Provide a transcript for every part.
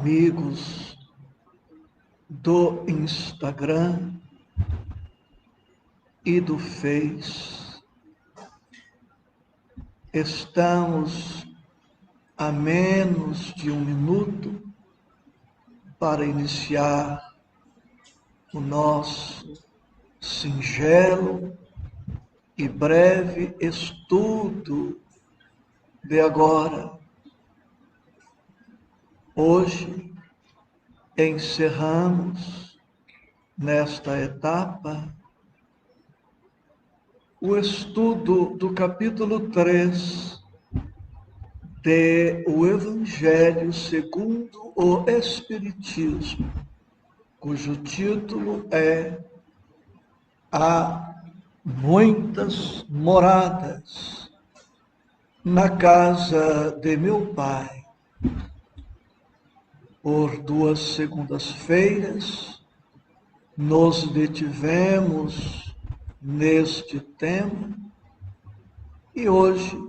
amigos do Instagram e do Face. Estamos a menos de 1 minuto para iniciar o nosso singelo e breve estudo de agora. Hoje encerramos nesta etapa o estudo do capítulo 3 de O Evangelho segundo o Espiritismo, cujo título é Há muitas moradas na casa de meu Pai. Por 2 segundas-feiras, nos detivemos neste tema e hoje,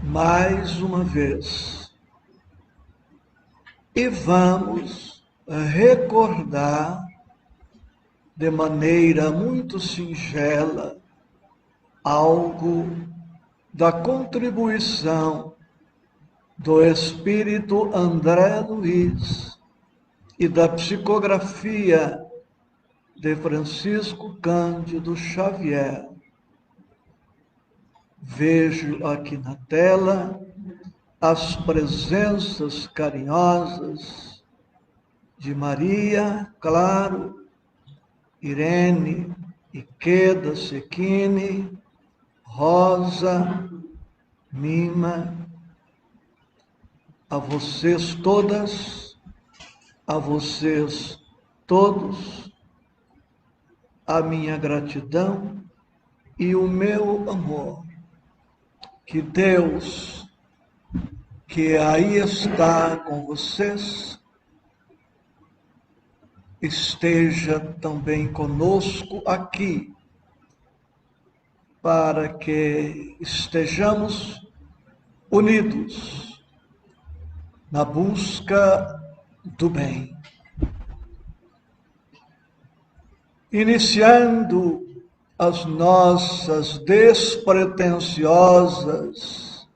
mais uma vez, e vamos recordar de maneira muito singela algo da contribuição do espírito André Luiz e da psicografia de Francisco Cândido Xavier. Vejo aqui na tela as presenças carinhosas de Maria, claro, Irene, Iqueda, Sequine, Rosa, Mima. A vocês todas, a vocês todos, a minha gratidão e o meu amor. Que Deus, que aí está com vocês, esteja também conosco aqui, para que estejamos unidos na busca do bem. Iniciando as nossas despretensiosas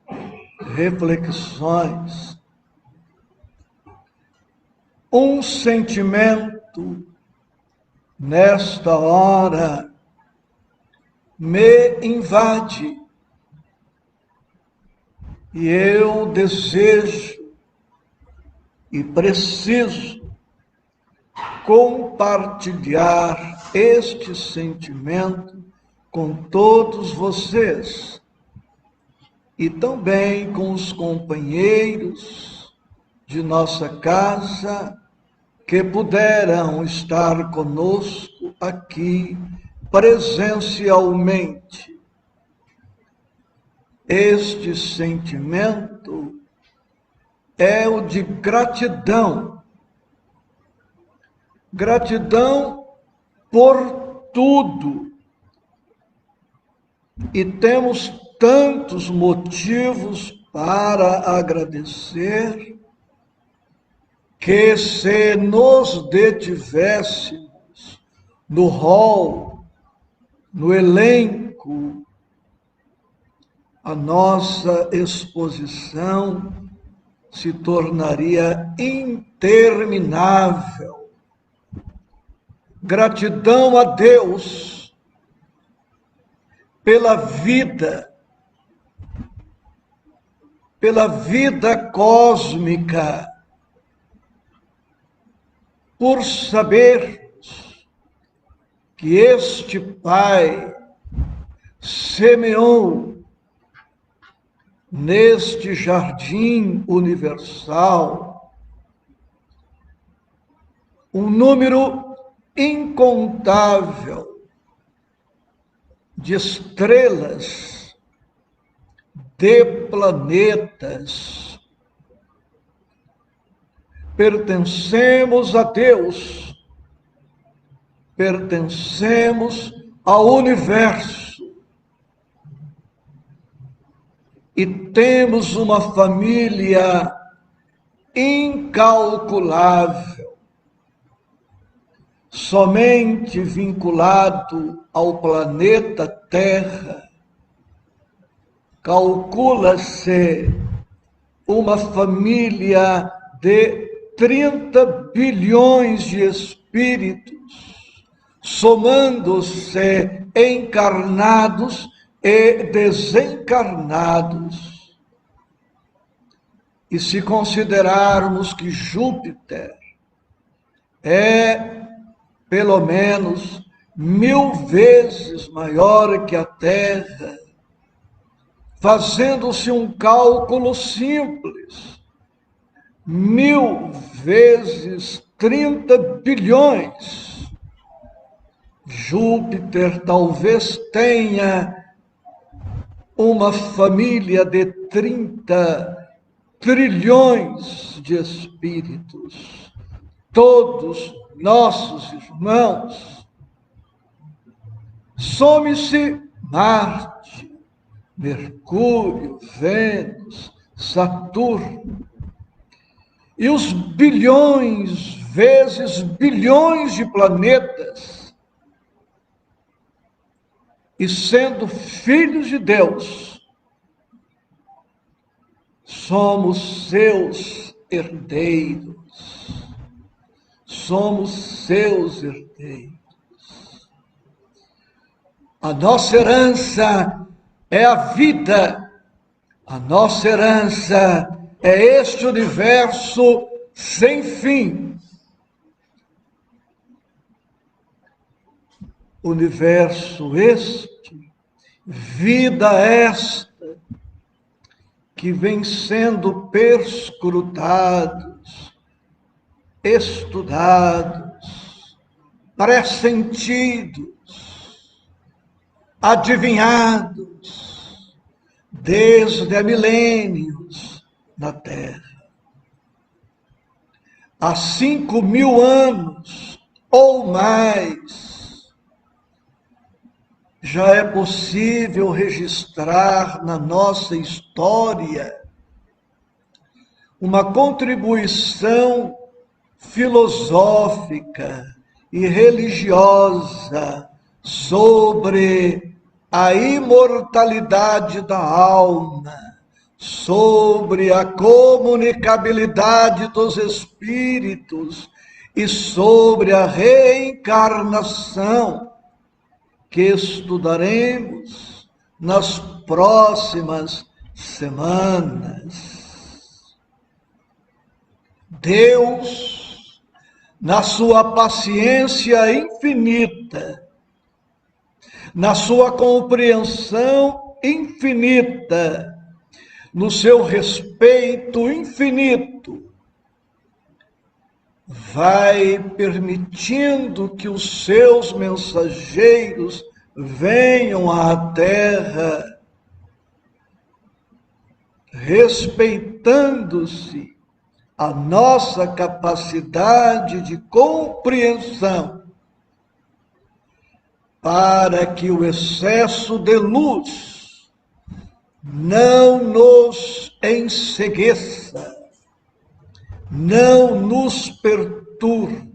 reflexões, um sentimento nesta hora me invade e eu desejo e preciso compartilhar este sentimento com todos vocês e também com os companheiros de nossa casa que puderam estar conosco aqui presencialmente. Este sentimento é o de gratidão. Gratidão por tudo. E temos tantos motivos para agradecer que, se nos detivéssemos no rol, no elenco, a nossa exposição se tornaria interminável. Gratidão a Deus pela vida cósmica, por sabermos que este Pai semeou neste jardim universal um número incontável de estrelas, de planetas. Pertencemos a Deus, pertencemos ao universo e temos uma família incalculável, somente vinculado ao planeta Terra, calcula-se uma família de 30 bilhões de espíritos, somando-se encarnados e desencarnados. E se considerarmos que Júpiter é pelo menos 1000 vezes maior que a Terra, fazendo-se um cálculo simples, 1000 vezes 30 bilhões, Júpiter talvez tenha uma família de 30 trilhões de espíritos, todos nossos irmãos. Some-se Marte, Mercúrio, Vênus, Saturno, e os bilhões vezes bilhões de planetas, e sendo filhos de Deus, somos seus herdeiros. Somos seus herdeiros. A nossa herança é a vida. A nossa herança é este universo sem fim. Universo este, vida esta, que vem sendo perscrutados, estudados, pressentidos, adivinhados, desde há milênios na Terra. Há 5.000 anos ou mais, já é possível registrar na nossa história uma contribuição filosófica e religiosa sobre a imortalidade da alma, sobre a comunicabilidade dos espíritos e sobre a reencarnação, que estudaremos nas próximas semanas. Deus, na sua paciência infinita, na sua compreensão infinita, no seu respeito infinito, vai permitindo que os seus mensageiros venham à Terra, respeitando-se a nossa capacidade de compreensão, para que o excesso de luz não nos encegueça, não nos perturbe.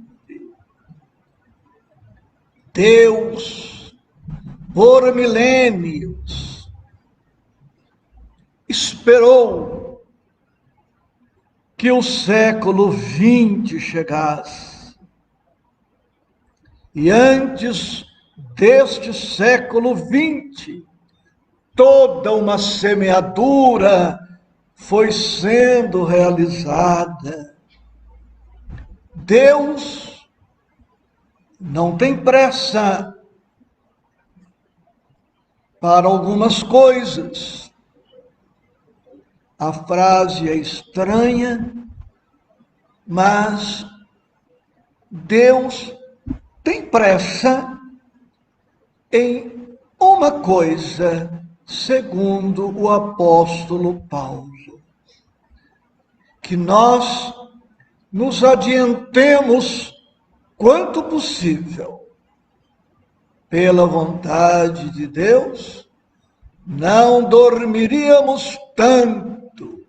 Deus, por milênios, esperou que o século XX chegasse. E antes deste século XX, toda uma semeadura foi sendo realizada. Deus não tem pressa para algumas coisas. A frase é estranha, mas Deus tem pressa em uma coisa, segundo o apóstolo Paulo: que nós nos adiantemos quanto possível. Pela vontade de Deus, não dormiríamos tanto,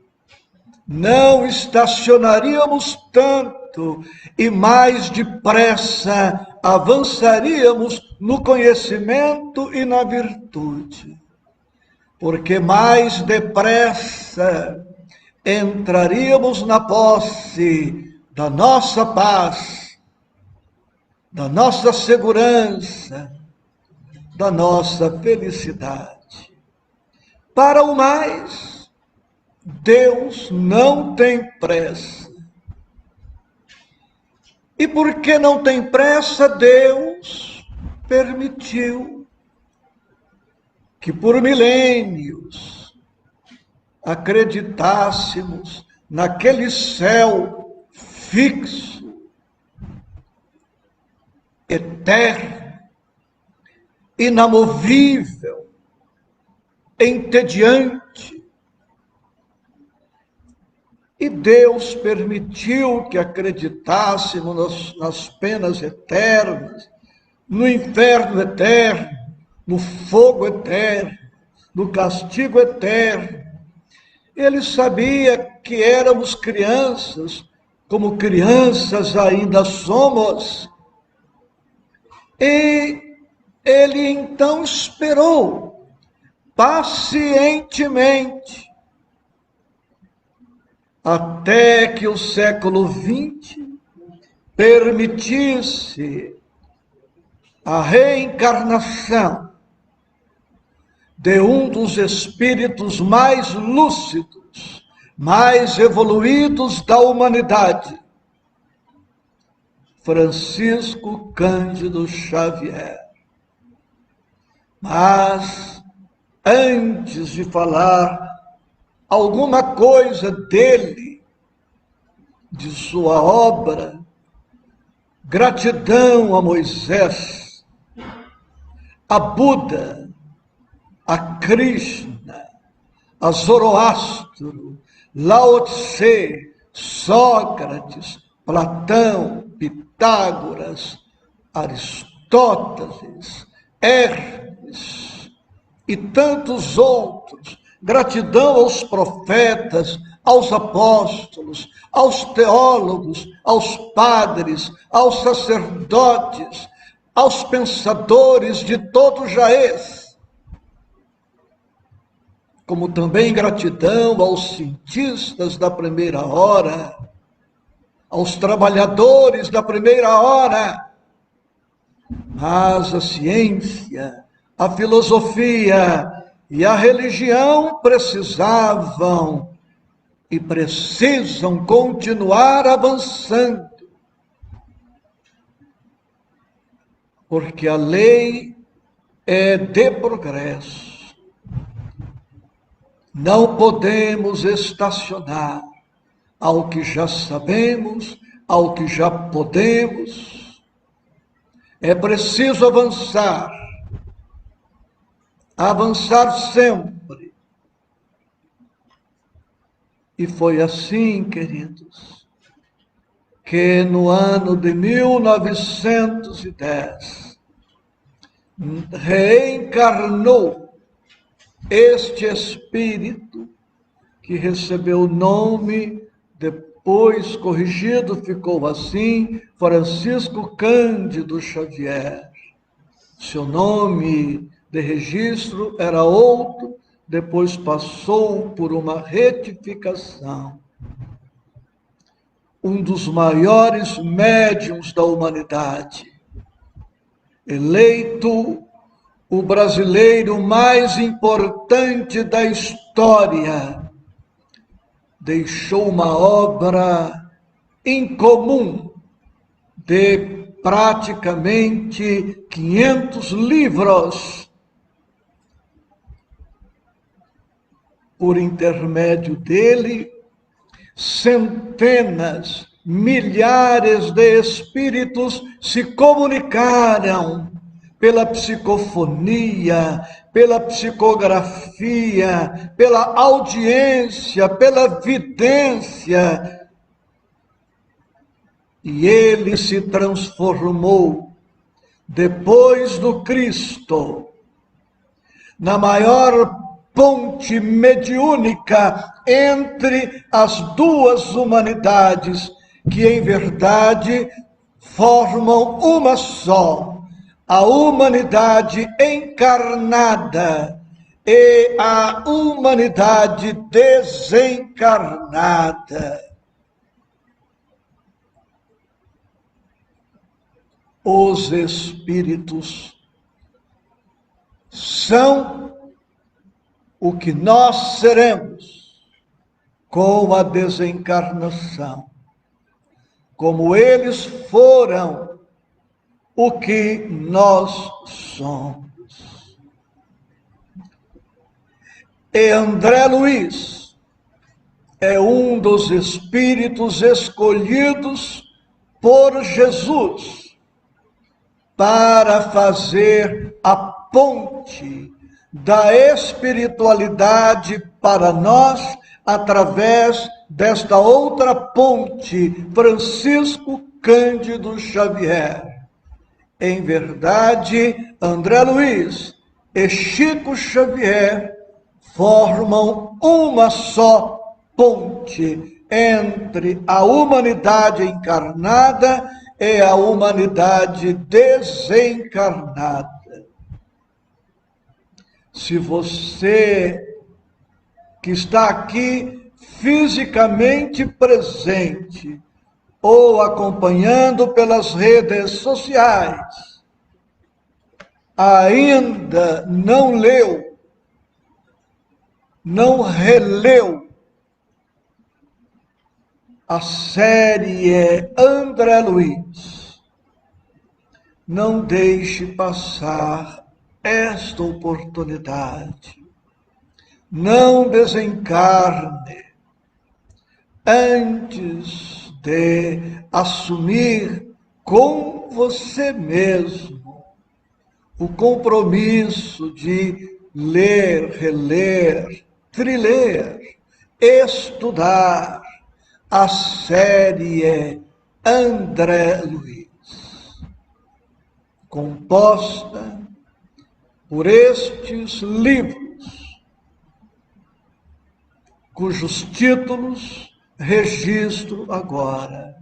não estacionaríamos tanto e mais depressa avançaríamos no conhecimento e na virtude. Porque mais depressa entraríamos na posse da nossa paz, da nossa segurança, da nossa felicidade. Para o mais, Deus não tem pressa. E porque não tem pressa, Deus permitiu que por milênios acreditássemos naquele céu fixo, eterno, inamovível, entediante. E Deus permitiu que acreditássemos nas penas eternas, no inferno eterno, no fogo eterno, no castigo eterno. Ele sabia que éramos crianças, como crianças ainda somos. E ele então esperou pacientemente até que o século XX permitisse a reencarnação de um dos espíritos mais lúcidos, mais evoluídos da humanidade, Francisco Cândido Xavier. Mas, antes de falar alguma coisa dele, de sua obra, gratidão a Moisés, a Buda, a Krishna, a Zoroastro, Lao Tse, Sócrates, Platão, Pitágoras, Aristóteles, Hermes e tantos outros. Gratidão aos profetas, aos apóstolos, aos teólogos, aos padres, aos sacerdotes, aos pensadores de todo o jaez. Como também gratidão aos cientistas da primeira hora, aos trabalhadores da primeira hora. Mas a ciência, a filosofia e a religião precisavam e precisam continuar avançando, porque a lei é de progresso. Não podemos estacionar ao que já sabemos, ao que já podemos. É preciso avançar sempre. E foi assim, queridos, que no ano de 1910 reencarnou este espírito que recebeu o nome, depois corrigido, ficou assim, Francisco Cândido Xavier. Seu nome de registro era outro, depois passou por uma retificação. Um dos maiores médiuns da humanidade, eleito o brasileiro mais importante da história, deixou uma obra incomum de praticamente 500 livros. Por intermédio dele, centenas, milhares de espíritos se comunicaram pela psicofonia, pela psicografia, pela audiência, pela vidência. E ele se transformou, depois do Cristo, na maior ponte mediúnica entre as duas humanidades, que em verdade formam uma só, a humanidade encarnada e a humanidade desencarnada. Os espíritos são o que nós seremos com a desencarnação, como eles foram o que nós somos. E André Luiz é um dos espíritos escolhidos por Jesus para fazer a ponte da espiritualidade para nós, através desta outra ponte, Francisco Cândido Xavier. Em verdade, André Luiz e Chico Xavier formam uma só ponte entre a humanidade encarnada e a humanidade desencarnada. Se você que está aqui fisicamente presente ou acompanhando pelas redes sociais, ainda não leu, não releu a série André Luiz, não deixe passar esta oportunidade. Não desencarne antes de assumir com você mesmo o compromisso de ler, reler, triler, estudar a série André Luiz, composta por estes livros, cujos títulos registro agora.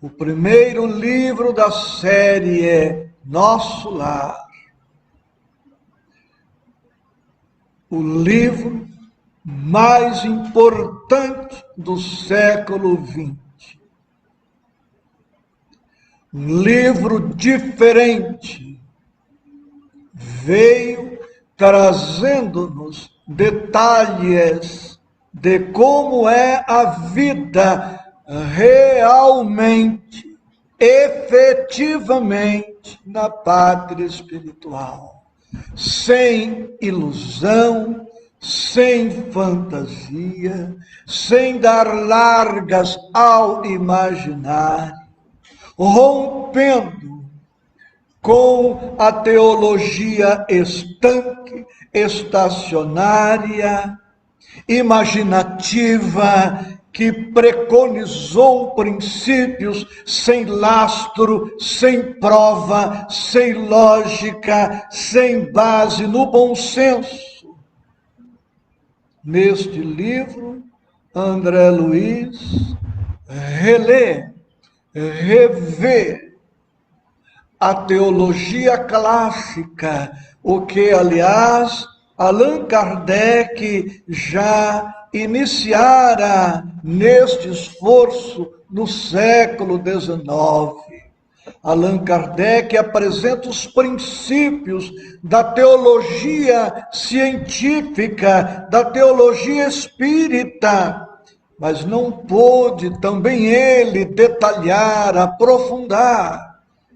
O primeiro livro da série é Nosso Lar. O livro mais importante do século XX. Um livro diferente, veio trazendo-nos detalhes de como é a vida realmente, efetivamente na pátria espiritual, sem ilusão, sem fantasia, sem dar largas ao imaginário, rompendo com a teologia estanque, estacionária, imaginativa, que preconizou princípios sem lastro, sem prova, sem lógica, sem base no bom senso. Neste livro, André Luiz relê, revê a teologia clássica, o que, aliás, Allan Kardec já iniciara neste esforço no século XIX. Allan Kardec apresenta os princípios da teologia científica, da teologia espírita, mas não pôde também ele detalhar, aprofundar.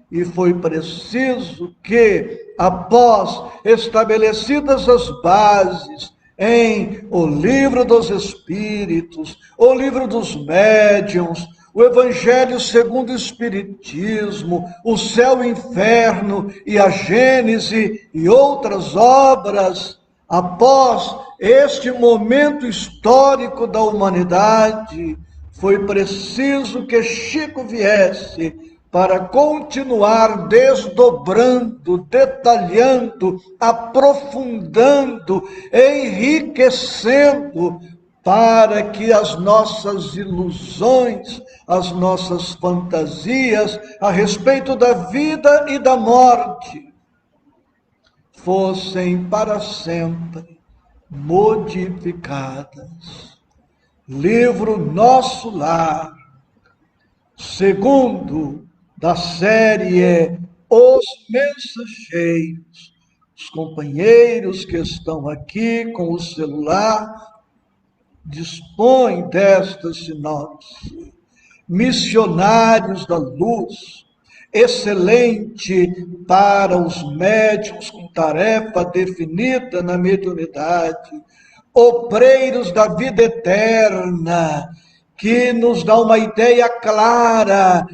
E foi preciso que, após estabelecidas as bases em o Livro dos Espíritos, o Livro dos Médiuns, o Evangelho segundo o Espiritismo, o Céu e o Inferno e a Gênese e outras obras, após este momento histórico da humanidade, foi preciso que Chico viesse para continuar desdobrando, detalhando, aprofundando, enriquecendo, para que as nossas ilusões, as nossas fantasias a respeito da vida e da morte fossem para sempre modificadas. Livro Nosso Lar, segundo da série Os Mensageiros. Os companheiros que estão aqui com o celular dispõem desta sinopse. Missionários da Luz, excelente para os médiuns com tarefa definida na mediunidade. Obreiros da Vida Eterna, que nos dá uma ideia clara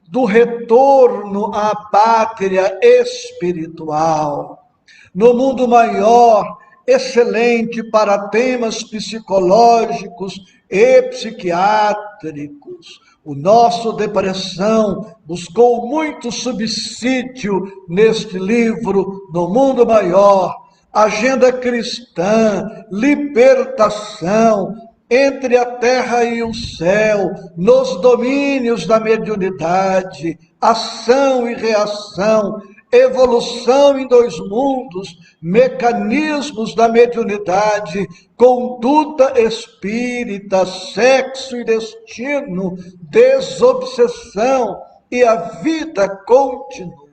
do retorno à pátria espiritual. No mundo maior, excelente para temas psicológicos e psiquiátricos. O nosso Depressão buscou muito subsídio neste livro, No Mundo Maior. Agenda cristã, libertação, entre a terra e o céu, nos domínios da mediunidade, ação e reação, evolução em dois mundos, mecanismos da mediunidade, conduta espírita, sexo e destino, desobsessão, e a vida continua.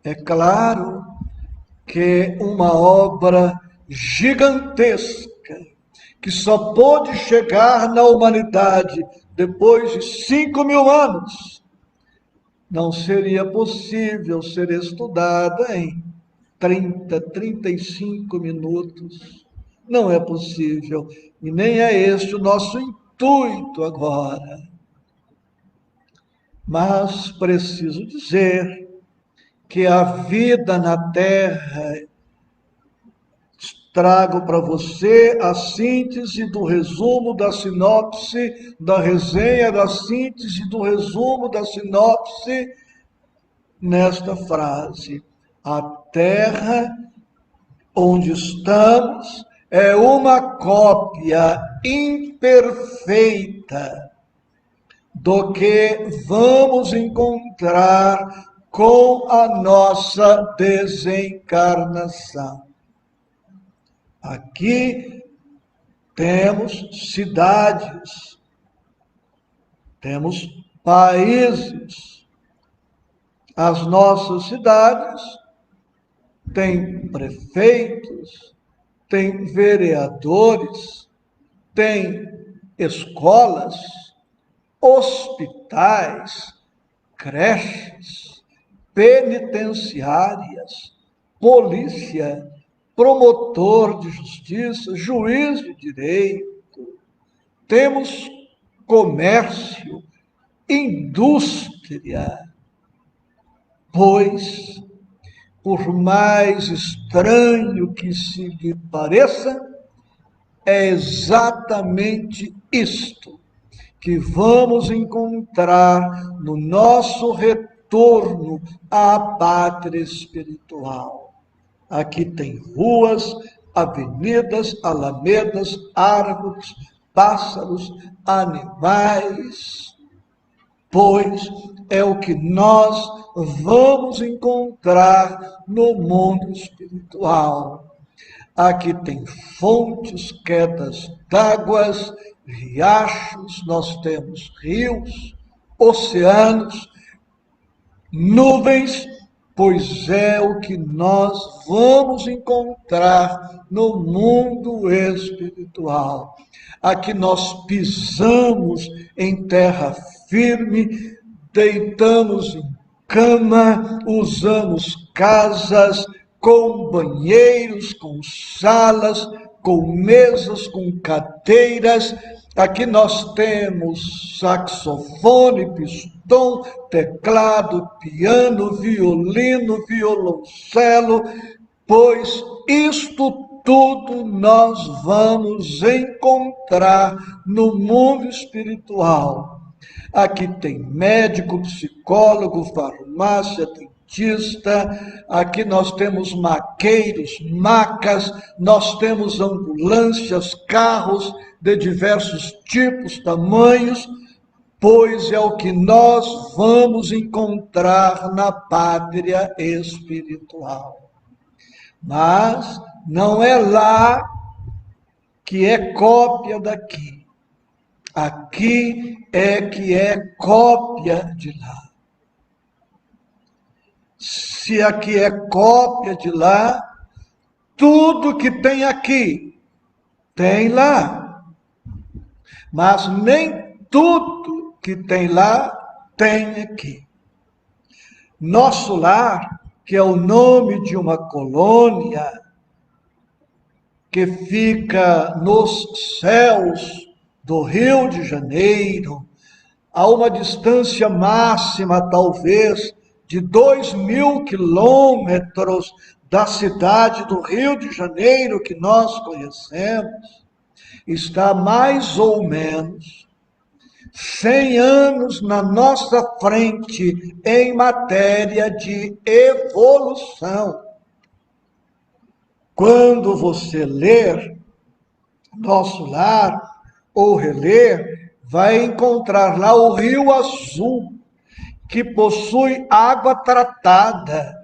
É claro que uma obra gigantesca, que só pôde chegar na humanidade depois de 5.000 anos, não seria possível ser estudada em 35 minutos. Não é possível, e nem é este o nosso intuito agora. Mas preciso dizer que a vida na Terra, trago para você a síntese do resumo da sinopse, da resenha da síntese do resumo da sinopse, nesta frase: a Terra onde estamos é uma cópia imperfeita do que vamos encontrar com a nossa desencarnação. Aqui temos cidades, temos países. As nossas cidades têm prefeitos, têm vereadores, têm escolas, hospitais, creches, penitenciárias, polícia, promotor de justiça, juiz de direito. Temos comércio, indústria. Pois, por mais estranho que se lhe pareça, é exatamente isto que vamos encontrar no nosso retorno à pátria espiritual. Aqui tem ruas, avenidas, alamedas, árvores, pássaros, animais, pois é o que nós vamos encontrar no mundo espiritual. Aqui tem fontes, quedas d'águas, riachos, nós temos rios, oceanos, nuvens, pois é o que nós vamos encontrar no mundo espiritual. Aqui nós pisamos em terra firme, deitamos em cama, usamos casas com banheiros, com salas, com mesas, com cadeiras. Aqui nós temos saxofone, pistão, teclado, piano, violino, violoncelo, pois isto tudo nós vamos encontrar no mundo espiritual. Aqui tem médico, psicólogo, farmácia, dentista, aqui nós temos maqueiros, macas, nós temos ambulâncias, carros de diversos tipos, tamanhos, pois é o que nós vamos encontrar na pátria espiritual. Mas não é lá que é cópia daqui. Aqui é que é cópia de lá. Se aqui é cópia de lá, tudo que tem aqui tem lá. Mas nem tudo que tem lá tem aqui. Nosso lar, que é o nome de uma colônia que fica nos céus do Rio de Janeiro, a uma distância máxima, talvez, de 2.000 quilômetros da cidade do Rio de Janeiro que nós conhecemos, está mais ou menos 100 anos na nossa frente em matéria de evolução. Quando você ler Nosso Lar, ou reler, vai encontrar lá o Rio Azul, que possui água tratada.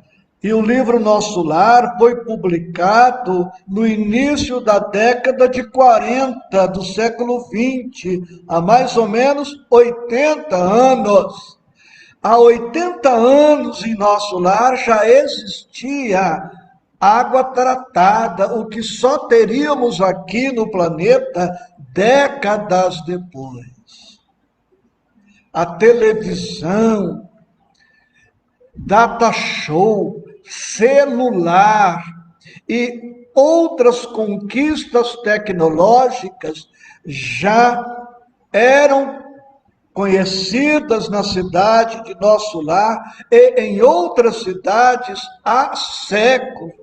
E o livro Nosso Lar foi publicado no início da década de 40 do século XX, há mais ou menos 80 anos. Há 80 anos em Nosso Lar já existia água tratada, o que só teríamos aqui no planeta décadas depois. A televisão, data show, celular e outras conquistas tecnológicas já eram conhecidas na cidade de Nosso Lar e em outras cidades há séculos.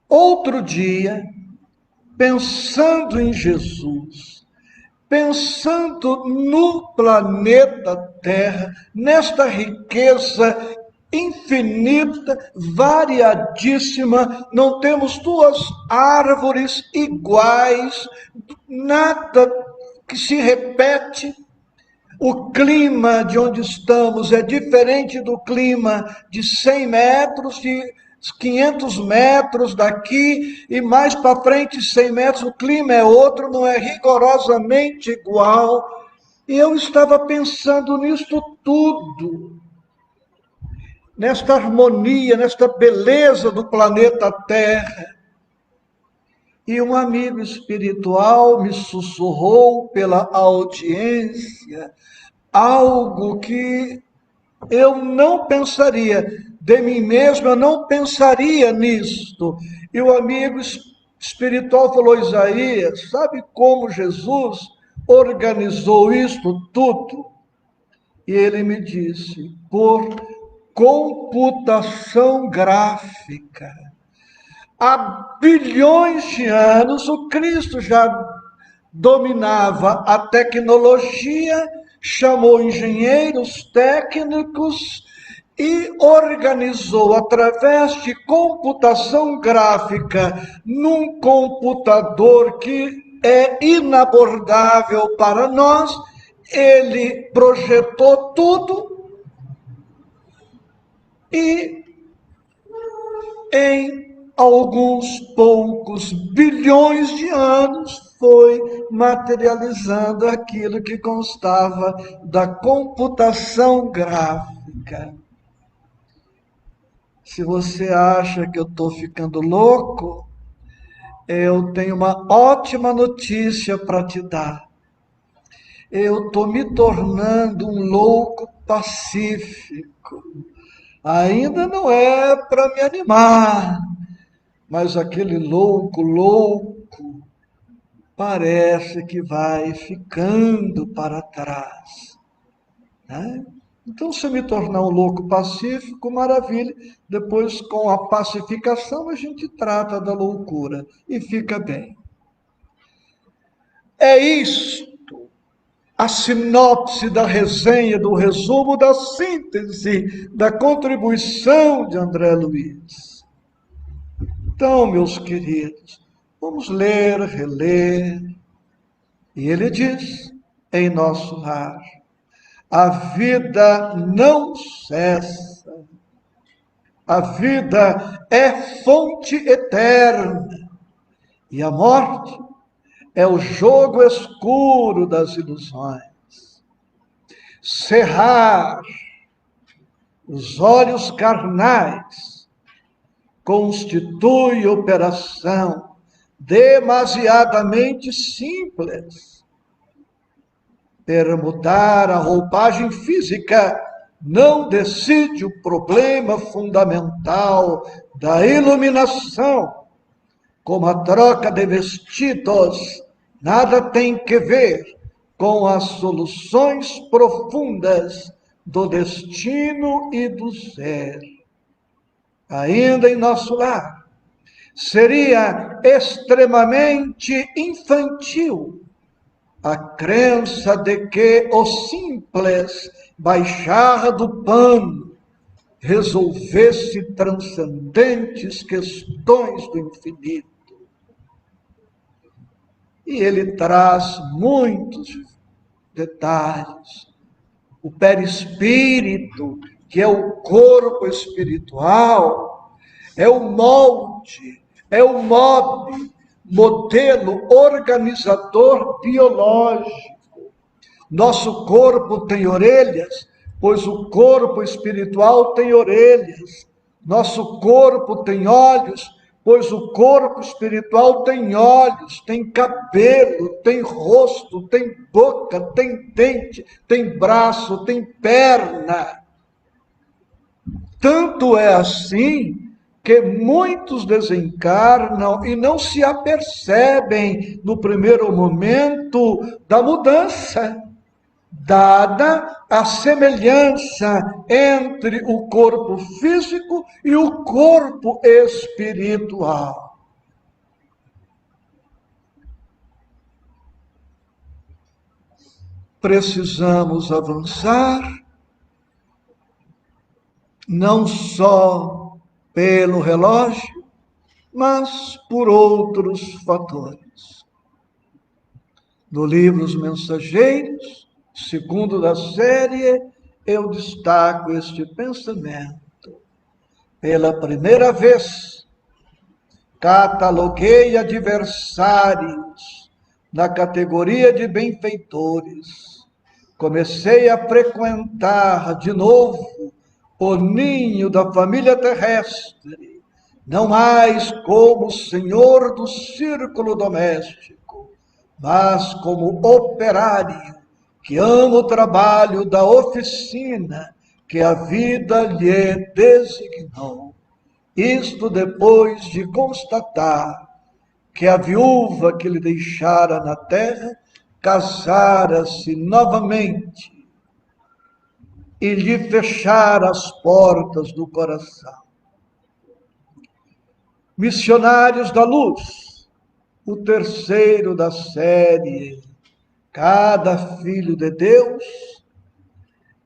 Outro dia, pensando em Jesus, pensando no planeta Terra, nesta riqueza infinita, variadíssima, não temos duas árvores iguais, nada que se repete. O clima de onde estamos é diferente do clima de 100 metros, de 500 metros daqui, e mais para frente, 100 metros, o clima é outro, não é rigorosamente igual. E eu estava pensando nisto tudo, nesta harmonia, nesta beleza do planeta Terra. E um amigo espiritual me sussurrou pela audiência algo que eu não pensaria, de mim mesmo, eu não pensaria nisto. E o amigo espiritual falou: Isaías, sabe como Jesus organizou isto tudo? E ele me disse: por computação gráfica. Há bilhões de anos, o Cristo já dominava a tecnologia, chamou engenheiros técnicos e organizou através de computação gráfica num computador que é inabordável para nós. Ele projetou tudo e em alguns poucos bilhões de anos foi materializando aquilo que constava da computação gráfica. Se você acha que eu estou ficando louco, eu tenho uma ótima notícia para te dar. Eu estou me tornando um louco pacífico. Ainda não é para me animar, mas aquele louco parece que vai ficando para trás, né? Então, se eu me tornar um louco pacífico, maravilha. Depois, com a pacificação, a gente trata da loucura e fica bem. É isto a sinopse da resenha, do resumo, da síntese, da contribuição de André Luiz. Então, meus queridos, vamos ler, reler. E ele diz, em nosso lar, a vida não cessa. A vida é fonte eterna. E a morte é o jogo escuro das ilusões. Cerrar os olhos carnais constitui operação demasiadamente simples. Permutar a roupagem física não decide o problema fundamental da iluminação, como a troca de vestidos nada tem que ver com as soluções profundas do destino e do ser. Ainda em nosso lar, seria extremamente infantil a crença de que o simples baixar do pano resolvesse transcendentes questões do infinito. E ele traz muitos detalhes. O perispírito, que é o corpo espiritual, é o molde, é o modelo organizador biológico. Nosso corpo tem orelhas, pois o corpo espiritual tem orelhas. Nosso corpo tem olhos, pois o corpo espiritual tem olhos, tem cabelo, tem rosto, tem boca, tem dente, tem braço, tem perna. Tanto é assim que muitos desencarnam e não se apercebem no primeiro momento da mudança, dada a semelhança entre o corpo físico e o corpo espiritual. Precisamos avançar, não só pelo relógio, mas por outros fatores. No livro Os Mensageiros, segundo da série, eu destaco este pensamento. Pela primeira vez, cataloguei adversários na categoria de benfeitores. Comecei a frequentar de novo o ninho da família terrestre, não mais como senhor do círculo doméstico, mas como operário que ama o trabalho da oficina que a vida lhe designou. Isto depois de constatar que a viúva que lhe deixara na terra casara-se novamente e lhe fechara as portas do coração. Missionários da Luz, o terceiro da série. Cada filho de Deus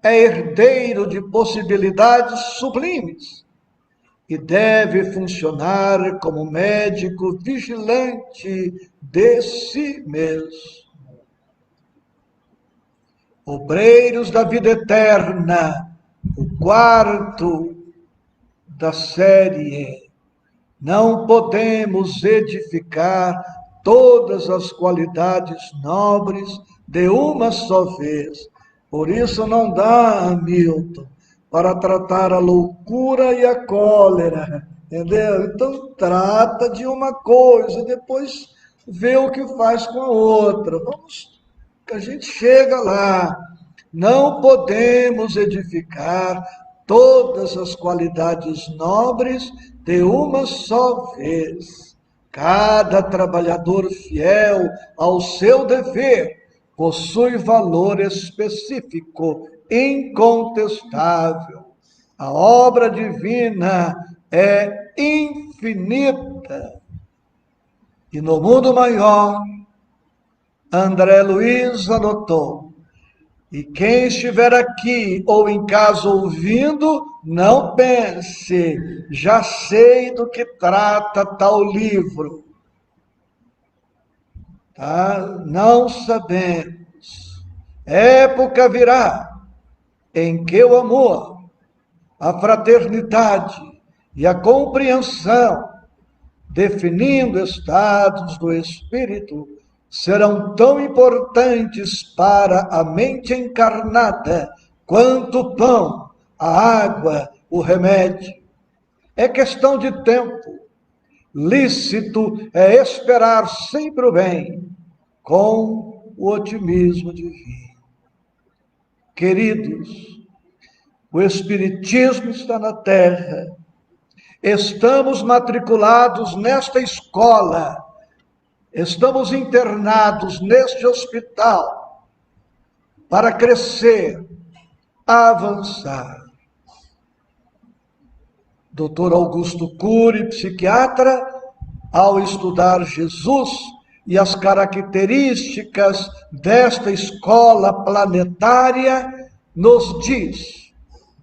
é herdeiro de possibilidades sublimes e deve funcionar como médico vigilante de si mesmo. Obreiros da vida eterna, o quarto da série. Não podemos edificar todas as qualidades nobres de uma só vez. Por isso não dá, Hamilton, para tratar a loucura e a cólera, entendeu? Então trata de uma coisa, depois vê o que faz com a outra. Vamos, que a gente chega lá. Não podemos edificar todas as qualidades nobres de uma só vez. Cada trabalhador fiel ao seu dever possui valor específico, incontestável. A obra divina é infinita. E no mundo maior, André Luiz anotou. E quem estiver aqui ou em casa ouvindo, não pense, já sei do que trata tal livro. Tá? Não sabemos. Época virá em que o amor, a fraternidade e a compreensão, definindo estados do espírito, serão tão importantes para a mente encarnada quanto o pão, a água, o remédio. É questão de tempo. Lícito é esperar sempre o bem, com o otimismo divino. Queridos, o Espiritismo está na Terra. Estamos matriculados nesta escola. Estamos internados neste hospital para crescer, avançar. Dr. Augusto Cury, psiquiatra, ao estudar Jesus e as características desta escola planetária, nos diz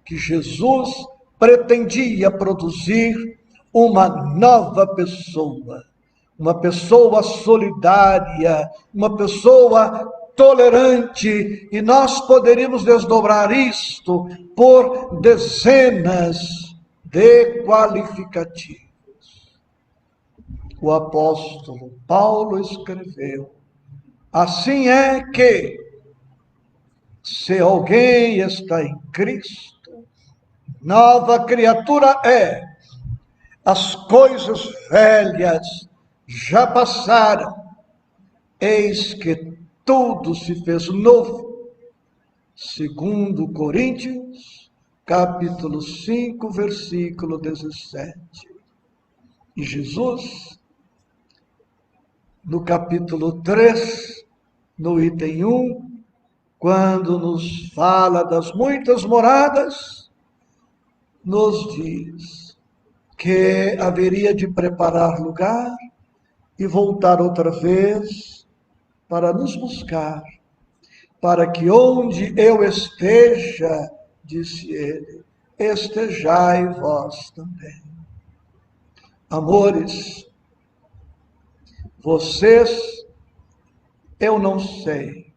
que Jesus pretendia produzir uma nova pessoa, uma pessoa solidária, uma pessoa tolerante, e nós poderíamos desdobrar isto por dezenas de qualificativos. O apóstolo Paulo escreveu: assim é que, se alguém está em Cristo, nova criatura é. As coisas velhas já passaram, eis que tudo se fez novo. Segundo Coríntios, capítulo 5, versículo 17. E Jesus, no capítulo 3, no item 1, quando nos fala das muitas moradas, nos diz que haveria de preparar lugar e voltar outra vez para nos buscar, para que onde eu esteja, disse ele, estejai vós também. Amores, vocês, eu não sei,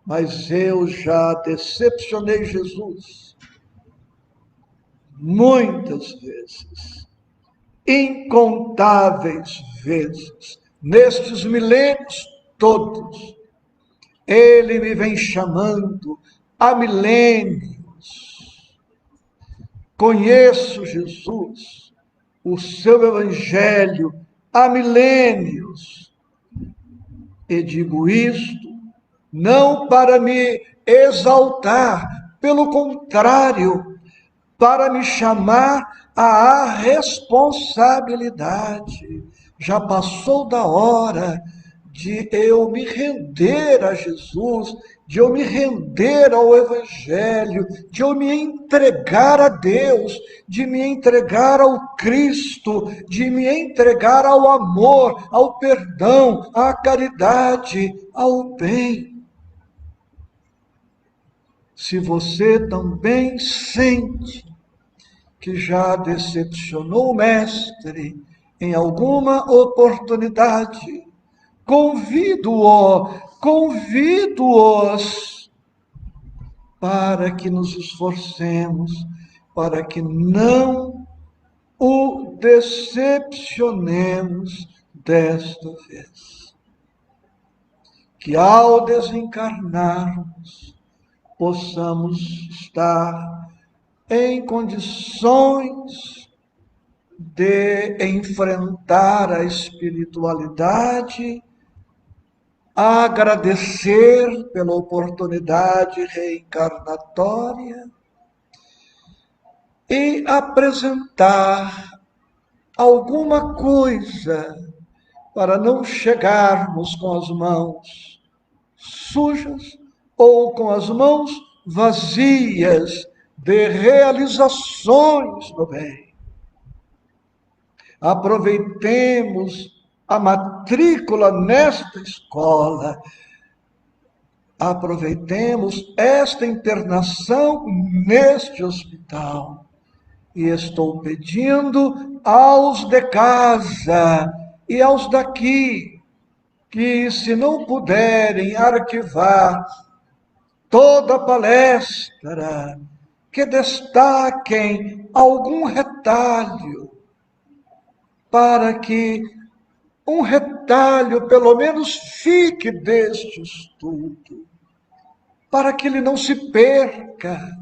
mas eu já decepcionei Jesus muitas vezes, incontáveis vezes, nestes milênios todos. Ele me vem chamando há milênios. Conheço Jesus, o seu evangelho há milênios. E digo isto não para me exaltar, pelo contrário, para me chamar à responsabilidade. Já passou da hora de eu me render a Jesus, de eu me render ao Evangelho, de eu me entregar a Deus, de me entregar ao Cristo, de me entregar ao amor, ao perdão, à caridade, ao bem. Se você também sente que já decepcionou o Mestre em alguma oportunidade, convido-os para que nos esforcemos, para que não o decepcionemos desta vez. Que ao desencarnarmos, possamos estar em condições de enfrentar a espiritualidade, agradecer pela oportunidade reencarnatória e apresentar alguma coisa para não chegarmos com as mãos sujas ou com as mãos vazias de realizações do bem. Aproveitemos a matrícula nesta escola. Aproveitemos esta internação neste hospital. E estou pedindo aos de casa e aos daqui que, se não puderem arquivar toda a palestra, que destaquem algum retalho, para que um retalho pelo menos fique deste estudo, para que ele não se perca,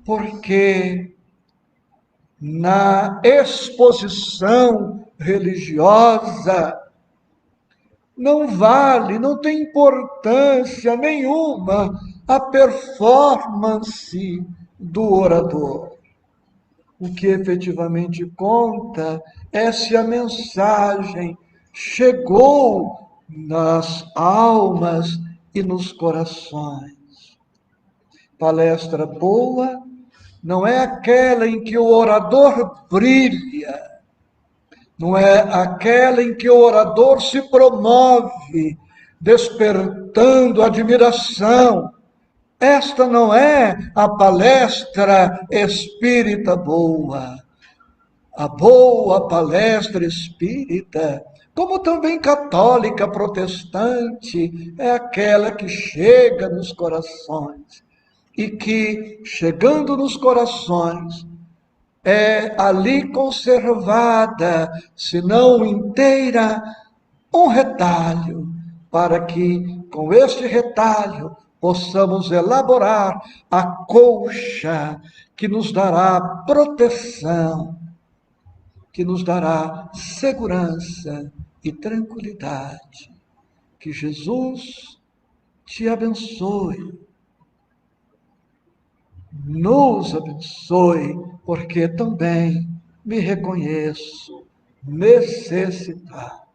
porque na exposição religiosa não vale, não tem importância nenhuma a performance do orador. O que efetivamente conta é se a mensagem chegou nas almas e nos corações. Palestra boa não é aquela em que o orador brilha, não é aquela em que o orador se promove, despertando admiração. Esta não é a palestra espírita boa. A boa palestra espírita, como também católica, protestante, é aquela que chega nos corações e que, chegando nos corações, é ali conservada, se não inteira, um retalho, para que, com este retalho, possamos elaborar a colcha que nos dará proteção, que nos dará segurança e tranquilidade. Que Jesus te abençoe, nos abençoe, porque também me reconheço necessitado.